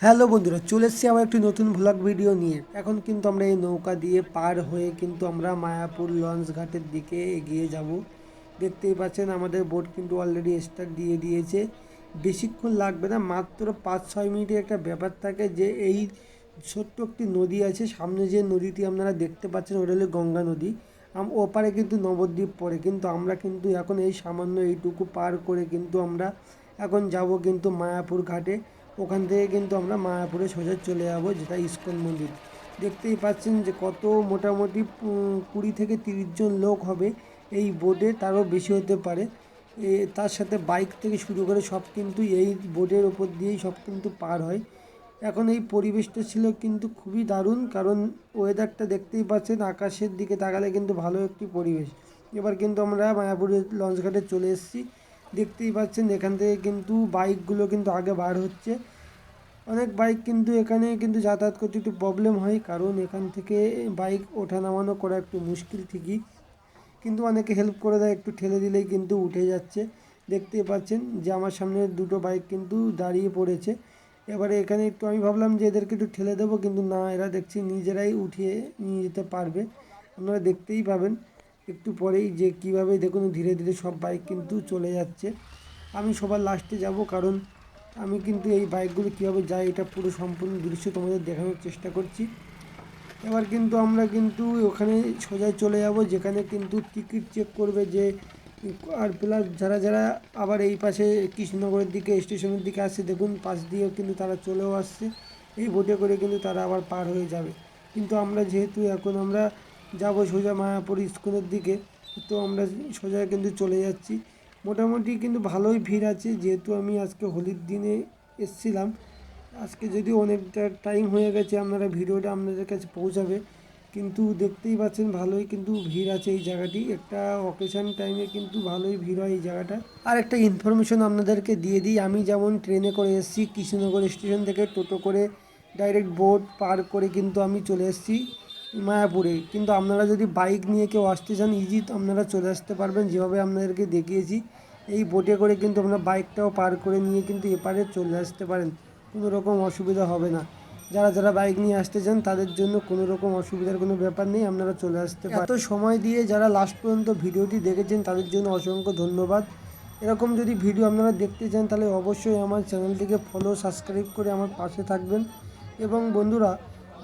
Hello বন্ধুরা, চলে এসেছি আবার একটি নতুন ভ্লগ ভিডিও নিয়ে। এখন কিন্তু আমরা এই নৌকা দিয়ে পার হয়ে কিন্তু আমরা মায়াপুর লঞ্চ ঘাটের দিকে এগিয়ে যাব। দেখতেই পাচ্ছেন আমাদের বোট কিন্তু অলরেডি স্টার্ট দিয়ে দিয়েছে। বেশিক্ষণ লাগবে না, মাত্র 5-6 মিনিটের একটা ব্যাপার থাকে যে এই ছোট্ট একটি নদী আছে সামনে, যে নদীটি আপনারা দেখতে পাচ্ছেন ওটা হলো গঙ্গা নদী। ওপারে কিন্তু নবদ্বীপ পড়ে, কিন্তু আমরা কিন্তু এখন এই সামান্য এইটুকু পার করে কিন্তু আমরা এখন যাব কিন্তু মায়াপুর ঘাটে। ওখান থেকে কিন্তু আমরা মায়াপুরে সোজা চলে যাব, যেটা ইস্কন মন্দির। দেখতেই পাচ্ছেন যে কত মোটামুটি 20 থেকে 30 জন লোক হবে এই বোটে, তারও বেশি হতে পারে। তার সাথে বাইক থেকে শুরু করে সব কিন্তু এই বোটের ওপর দিয়েই সব কিন্তু পার হয়। এখন এই পরিবেশটা ছিল কিন্তু খুবই দারুণ, কারণ ওয়েদারটা দেখতেই পাচ্ছেন, আকাশের দিকে তাকালে কিন্তু ভালো একটি পরিবেশ। এবার কিন্তু আমরা মায়াপুরের লঞ্চ ঘাটে চলে এসেছি। দেখতেই পাচ্ছেন এখান থেকে কিন্তু বাইকগুলো কিন্তু আগে বার হচ্ছে। অনেক বাইক কিন্তু এখানে কিন্তু যাতায়াত করতে একটু প্রবলেম হয়, কারণ এখান থেকে বাইক ওঠা নামানো করা একটু মুশকিল ঠিকই, কিন্তু অনেকে হেল্প করে দেয়, একটু ঠেলে দিলেই কিন্তু উঠে যাচ্ছে। দেখতেই পাচ্ছেন যে আমার সামনে দুটো বাইক কিন্তু দাঁড়িয়ে পড়েছে। এবারে এখানে একটু আমি ভাবলাম যে এদেরকে একটু ঠেলে দেবো, কিন্তু না, এরা দেখছি নিজেরাই উঠিয়ে নিয়ে যেতে পারবে। আপনারা দেখতেই পাবেন একটু পরেই যে কীভাবে দেখুন ধীরে ধীরে সব বাইক কিন্তু চলে যাচ্ছে। আমি সবার লাস্টে যাব, কারণ আমি কিন্তু এই বাইকগুলো কীভাবে যায় এটা পুরো সম্পূর্ণ দৃশ্য তোমাদের দেখানোর চেষ্টা করছি। এবার কিন্তু আমরা কিন্তু ওখানে সোজা চলে যাব, যেখানে কিন্তু টিকিট চেক করবে যে, আর প্লাস যারা যারা আবার এই পাশে কৃষ্ণনগরের দিকে স্টেশনের দিকে আসছে, দেখুন পাশ দিয়েও কিন্তু তারা চলেও আসছে। এই বোটে করে কিন্তু তারা আবার পার হয়ে যাবে। কিন্তু আমরা যেহেতু এখন আমরা যাব সোজা মায়াপুর ইস্কনের দিকে, তো আমরা সোজা কিন্তু চলে যাচ্ছি। মোটামুটি কিন্তু ভালোই ভিড় আছে, যেহেতু আমি আজকে হোলির দিনে এসছিলাম। আজকে যদিও অনেকটা টাইম হয়ে গেছে, আপনারা ভিডিওটা আপনাদের কাছে পৌঁছাবে, কিন্তু দেখতেই পাচ্ছেন ভালোই কিন্তু ভিড় আছে এই জায়গাটি। একটা অকেশন টাইমে কিন্তু ভালোই ভিড় হয় এই জায়গাটা। আর একটা ইনফরমেশন আপনাদেরকে দিয়ে দিই, আমি যেমন ট্রেনে করে এসেছি কৃষ্ণনগর স্টেশন থেকে, টোটো করে ডাইরেক্ট বোট পার করে কিন্তু আমি চলে এসেছি মায়াপুরে। কিন্তু আপনারা যদি বাইক নিয়ে কেউ আসতে চান, ইজি আপনারা চলে আসতে পারবেন, যেভাবে আপনাদেরকে দেখিয়েছি। এই বোটে করে কিন্তু আপনারা বাইকটাও পার করে নিয়ে কিন্তু এপারে চলে আসতে পারেন, কোনো রকম অসুবিধা হবে না। যারা যারা বাইক নিয়ে আসতে চান তাদের জন্য কোনো রকম অসুবিধার কোনো ব্যাপার নেই, আপনারা চলে আসতে পারেন। এত সময় দিয়ে যারা লাস্ট পর্যন্ত ভিডিওটি দেখেছেন তাদের জন্য অসংখ্য ধন্যবাদ। এরকম যদি ভিডিও আপনারা দেখতে চান তাহলে অবশ্যই আমার চ্যানেলটিকে ফলো সাবস্ক্রাইব করে আমার পাশে থাকবেন। এবং বন্ধুরা,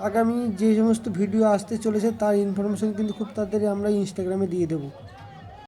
আগামী যে সমস্ত ভিডিও আসতে চলেছে তার ইনফরমেশন কিন্তু খুব তাড়াতাড়ি আমরা ইনস্টাগ্রামে দিয়ে দেবো।